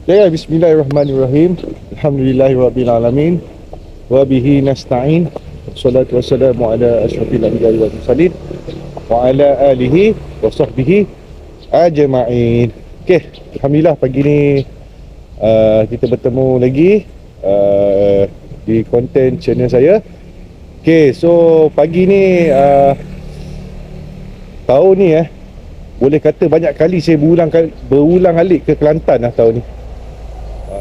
Ya, bismillahirrahmanirrahim. Alhamdulillahirrabbilalamin. Wa bihi nasta'in. Wassalatu wassalamu ala asyrafil anbiya'i wal mursalin wa ala alihi wa sahbihi ajma'in. Okey, alhamdulillah pagi ni kita bertemu lagi di konten channel saya. Okey, so pagi ni tahun ni boleh kata banyak kali saya berulang alik ke Kelantan tahun ni.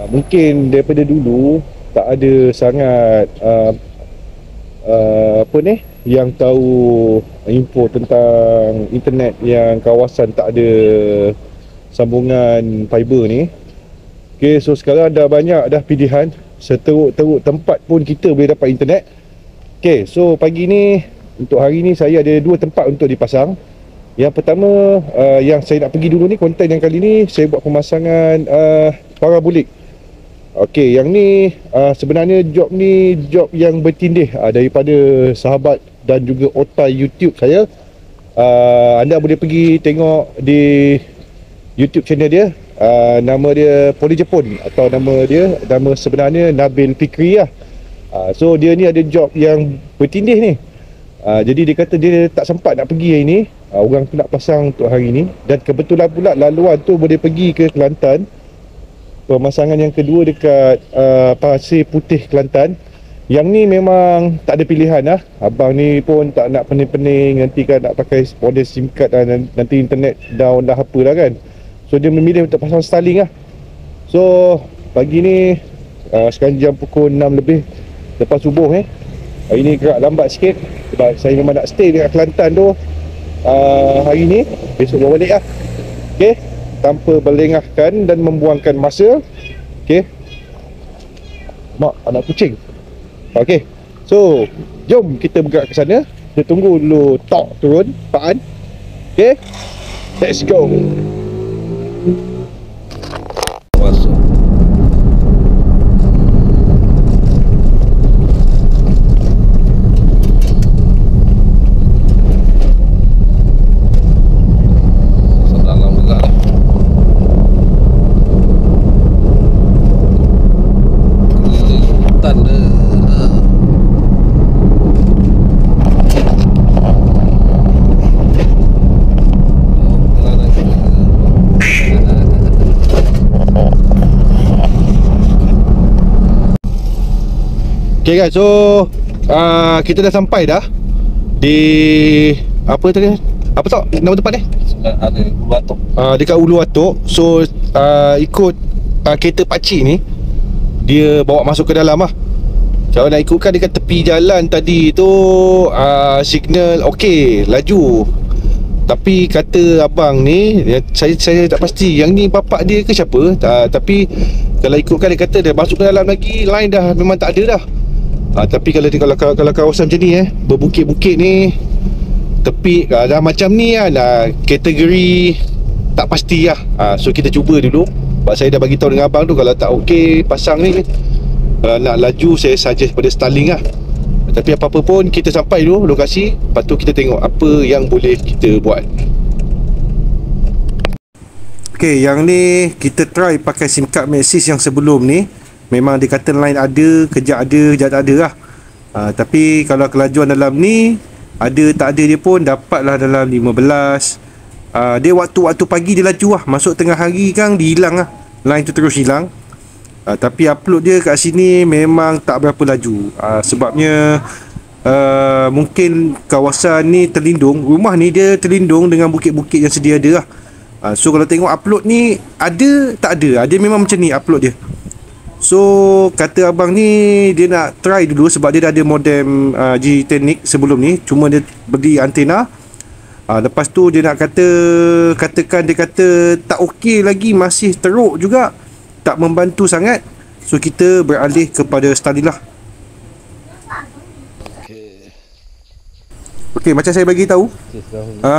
Mungkin daripada dulu tak ada sangat yang tahu info tentang internet yang kawasan tak ada sambungan fiber ni. Okay, so sekarang dah banyak dah pilihan, seteruk-teruk tempat pun kita boleh dapat internet. Okay, so pagi ni untuk hari ni saya ada dua tempat untuk dipasang. Yang pertama yang saya nak pergi dulu ni, konten yang kali ni saya buat pemasangan parabolik. Okey, yang ni sebenarnya job ni job yang bertindih daripada sahabat dan juga otai YouTube saya. Anda boleh pergi tengok di YouTube channel dia. Nama dia Poli Jepun, atau nama sebenarnya Nabil Fikri lah. So dia ni ada job yang bertindih ni. Jadi dia kata dia tak sempat nak pergi hari ni. Orang tu nak pasang untuk hari ni. Dan kebetulan pula laluan tu boleh pergi ke Kelantan. Pemasangan yang kedua dekat Pasir Putih, Kelantan. Yang ni memang tak ada pilihan lah. Abang ni pun tak nak pening-pening, nanti kan nak pakai model SIM card lah, nanti internet down dah apa dah kan. So dia memilih untuk pasang Starlink lah. So pagi ni sekarang jam pukul 6 lebih lepas subuh hari ni gerak lambat sikit sebab saya memang nak stay dekat Kelantan tu hari ni. Besok bawa balik lah. Okay, tanpa berlengahkan dan membuangkan masa. Okay, mak anak kucing. Okay, so jom kita bergerak ke sana. Kita tunggu dulu Tok turun, Pak An. Okay, let's go. Masuk. Dalam juga lah. Hutan dia. Okay guys, so kita dah sampai dah di apa tadi? Apa tak nama tempat ni? Ada Ulu Atok. Dekat Ulu Atok. So ikut kereta pakcik ni, dia bawa masuk ke dalam lah. Kalau nak ikutkan dekat tepi jalan tadi tu signal okey, laju. Tapi kata abang ni, saya tak pasti yang ni bapak dia ke siapa. Tapi kalau ikutkan dia kata dia masuk ke dalam lagi, line dah memang tak ada dah. Tapi kalau kawasan macam ni berbukit-bukit ni, tepi dah macam ni kan, kategori tak pasti lah. So kita cuba dulu. Sebab saya dah bagi tahu dengan abang tu, kalau tak okey pasang ni, kalau nak laju saya suggest pada Starlink lah. Tapi apa-apa pun kita sampai dulu lokasi, lepas tu kita tengok apa yang boleh kita buat. Okay, yang ni kita try pakai SIM card Maxis yang sebelum ni. Memang dia kata line ada, kejap tak ada lah. Tapi kalau kelajuan dalam ni, ada tak ada dia pun dapatlah dalam 15. Dia waktu pagi dia laju lah. Masuk tengah hari kan dia hilang lah. Line tu terus hilang. Tapi upload dia kat sini memang tak berapa laju. Sebabnya mungkin kawasan ni terlindung. Rumah ni dia terlindung dengan bukit-bukit yang sedia ada lah. So kalau tengok upload ni, ada tak ada, dia memang macam ni upload dia. So kata abang ni dia nak try dulu sebab dia dah ada modem G-Technic sebelum ni, cuma dia beli antena. Lepas tu dia nak katakan dia kata tak okey lagi, masih teruk juga, tak membantu sangat. So kita beralih kepada Starlink lah. Okey, macam saya bagi tahu,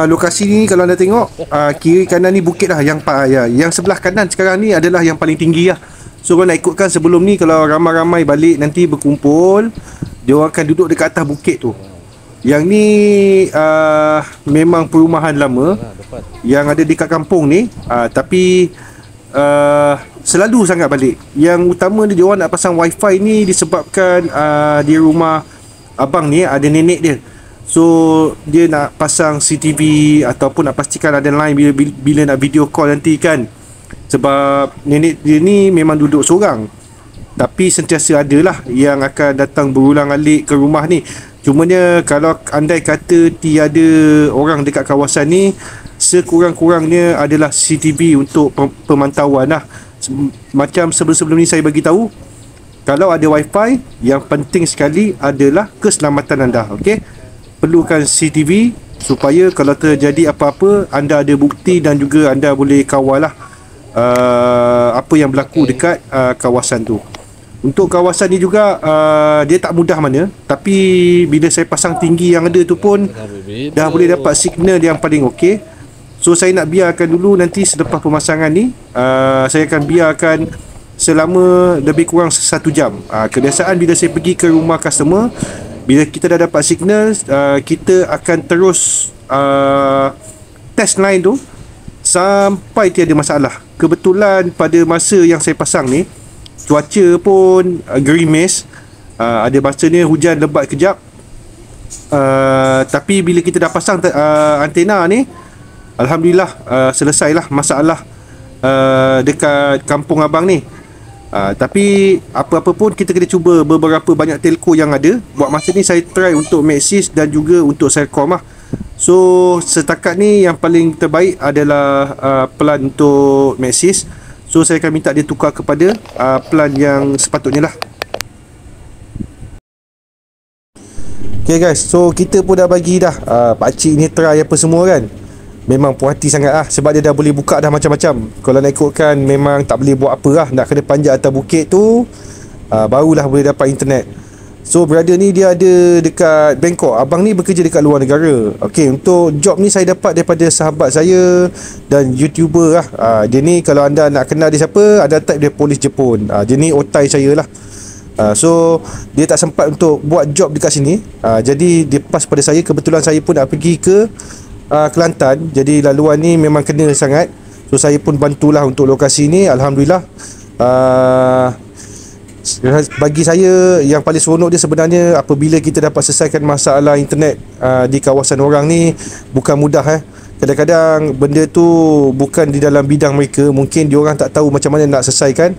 lokasi ni kalau anda tengok, kiri kanan ni bukit lah. Yang sebelah kanan sekarang ni adalah yang paling tinggi lah. So kalau nak ikutkan sebelum ni, kalau ramai-ramai balik nanti berkumpul, dia orang akan duduk dekat atas bukit tu. Yang ni memang perumahan lama yang ada dekat kampung ni, tapi selalu sangat balik. Yang utama dia orang nak pasang wifi ni disebabkan di rumah abang ni ada nenek dia. So dia nak pasang CCTV ataupun nak pastikan ada line bila nak video call nanti kan. Sebab nenek dia ni memang duduk seorang, tapi sentiasa adalah yang akan datang berulang alik ke rumah ni. Cumanya kalau andai kata tiada orang dekat kawasan ni, sekurang-kurangnya adalah CCTV untuk pemantauan lah. Macam sebelum-sebelum ni saya bagi tahu, kalau ada wifi, yang penting sekali adalah keselamatan anda. Okey, perlukan CCTV supaya kalau terjadi apa-apa anda ada bukti dan juga anda boleh kawal lah apa yang berlaku dekat kawasan tu. Untuk kawasan ni juga dia tak mudah mana, tapi bila saya pasang tinggi yang ada tu pun dah boleh dapat signal yang paling okey. So saya nak biarkan dulu, nanti selepas pemasangan ni saya akan biarkan selama lebih kurang 1 jam. Kebiasaan bila saya pergi ke rumah customer, bila kita dah dapat signal, kita akan terus test line tu sampai tiada masalah. Kebetulan pada masa yang saya pasang ni, cuaca pun gerimis, ada masa ni hujan lebat kejap, tapi bila kita dah pasang antena ni, alhamdulillah selesailah masalah dekat kampung abang ni. Tapi apa-apa pun kita kena cuba beberapa banyak telco yang ada. Buat masa ni saya try untuk Maxis dan juga untuk Celcom lah. So setakat ni yang paling terbaik adalah plan untuk Maxis. So saya akan minta dia tukar kepada plan yang sepatutnya lah. Okay guys, so kita pun dah bagi dah pakcik ni try apa semua kan. Memang puas hati sangat lah, sebab dia dah boleh buka dah macam-macam. Kalau nak ikutkan memang tak boleh buat apa lah, nak kena panjat atas bukit tu barulah boleh dapat internet. So brother ni dia ada dekat Bangkok. Abang ni bekerja dekat luar negara. Okay, untuk job ni saya dapat daripada sahabat saya dan YouTuber lah. Dia ni kalau anda nak kenal dia siapa, anda type dia polis Jepun. Dia ni otai saya lah. So dia tak sempat untuk buat job dekat sini. Jadi dia pas pada saya. Kebetulan saya pun nak pergi ke Kelantan. Jadi laluan ni memang kena sangat. So saya pun bantulah untuk lokasi ni. Alhamdulillah. Bagi saya yang paling seronok dia sebenarnya apabila kita dapat selesaikan masalah internet di kawasan orang ni. Bukan mudah Kadang-kadang benda tu bukan di dalam bidang mereka. Mungkin diorang tak tahu macam mana nak selesaikan.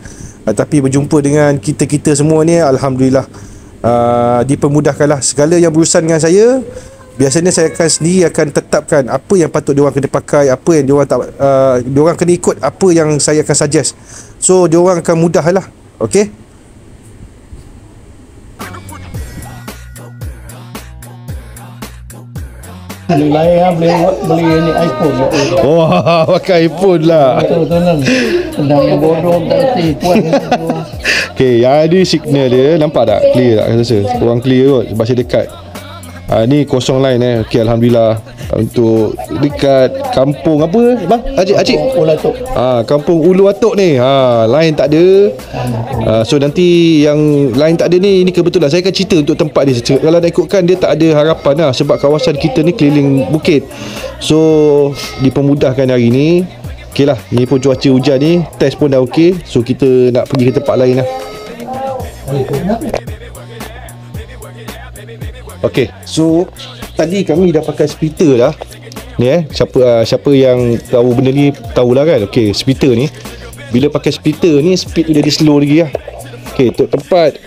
Tapi berjumpa dengan kita-kita semua ni, alhamdulillah dipermudahkanlah. Segala yang berurusan dengan saya, biasanya saya akan sendiri akan tetapkan apa yang patut diorang kena pakai, apa yang diorang tak diorang kena ikut, apa yang saya akan suggest. So diorang akan mudah lah. Okay. Lain beli ni iPhone. Wah, pakai iPhone lah. Betul-betul. Sedang bodoh tak reti puan. Okay, yang ada signal dia nampak tak? Clear tak rasa? Kurang clear kot sebab saya dekat. Ni kosong line Okay, alhamdulillah. Untuk dekat kampung apa bang? Acik. Ulu Atok. Kampung Ulu Atok ni. Line tak ada. So nanti yang line tak ada ni, ini kebetulan saya akan cerita untuk tempat dia. Kalau nak ikutkan dia tak ada harapan lah, sebab kawasan kita ni keliling bukit. So dipermudahkan hari ni. Okay lah, ni pun cuaca hujan ni, test pun dah okey. So kita nak pergi ke tempat lain lah. Okay, so tadi kami dah pakai splitter dah. Ni siapa yang tahu benda ni tahulah kan. Okay, splitter ni bila pakai splitter ni speed dia jadi slow lagi lah. Okay, untuk tempat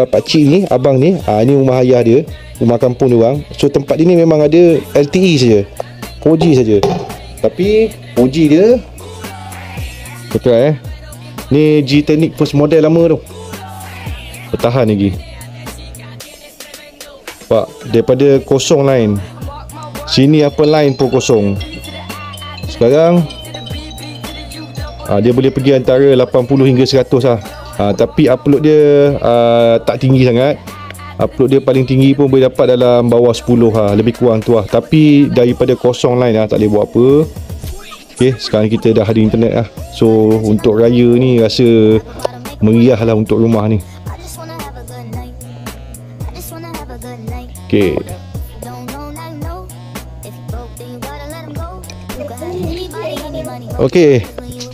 pakcik ni, abang ni, ni rumah ayah dia, rumah kampung dia orang. So tempat dia ni memang ada LTE saja, 4G saja. Tapi 4G dia betul ni G-Technic first model lama tu, bertahan lagi. Pak, daripada kosong line, sini apa line pun kosong. Sekarang dia boleh pergi antara 80 hingga 100 lah. Tapi upload dia tak tinggi sangat. Upload dia paling tinggi pun boleh dapat dalam bawah 10 lah, lebih kurang tu lah. Tapi daripada kosong line tak boleh buat apa. Okay, sekarang kita dah ada internet lah. So untuk raya ni rasa meriah lah untuk rumah ni. Okay. Okay,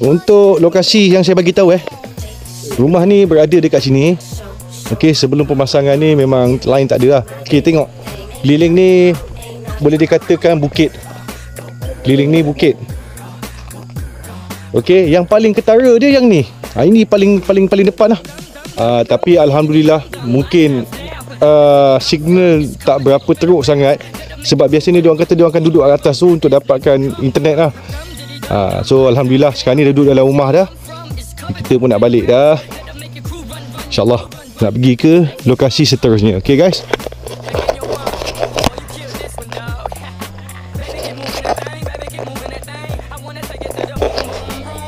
untuk lokasi yang saya bagi tahu rumah ni berada dekat sini. Okey, sebelum pemasangan ni memang lain tak ada lah. Okey, tengok. Keliling ni boleh dikatakan bukit. Keliling ni bukit. Okey, yang paling ketara dia yang ni. Ini paling depan lah. Tapi alhamdulillah mungkin signal tak berapa teruk sangat, sebab biasanya diorang kata diorang akan duduk atas tu untuk dapatkan internet lah. So alhamdulillah sekarang ni dah duduk dalam rumah dah. Kita pun nak balik dah, InsyaAllah nak pergi ke lokasi seterusnya. Okay guys,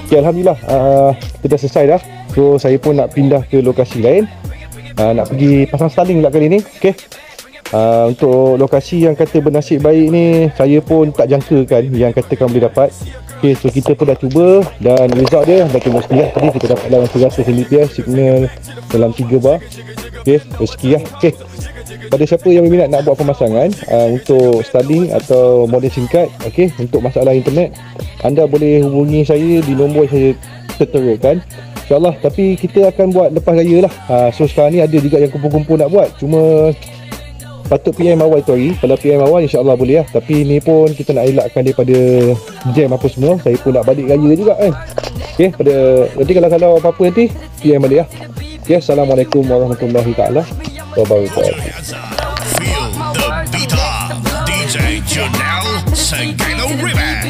okay, alhamdulillah kita dah selesai dah. So saya pun nak pindah ke lokasi lain, nak pergi pasang Starlink pula kali ni. Okay, untuk lokasi yang kata bernasib baik ni, saya pun tak jangkakan yang katakan boleh dapat. Okay, so kita pun dah cuba dan result dia dah tengok sekali lah. Tadi kita dapat dalam 100 Mbps, signal dalam 3 bar. Okay, rezeki lah. Okay, pada siapa yang berminat nak buat pemasangan untuk Starlink atau modem SIM card, okay, untuk masalah internet, anda boleh hubungi saya di nombor yang saya terterakan, InsyaAllah. Tapi kita akan buat lepas raya lah. So sekarang ni ada juga yang kumpul-kumpul nak buat, cuma patut PM awal tu hari. Kalau PM awal InsyaAllah boleh lah. Tapi ni pun kita nak elakkan daripada jam apa semua. Saya pun nak balik raya juga kan. Okay, nanti kalau apa-apa nanti PM balik lah. Okay, Assalamualaikum warahmatullahi taala wabarakatuh. Feel the beat of DJ Janelle Segano Remix.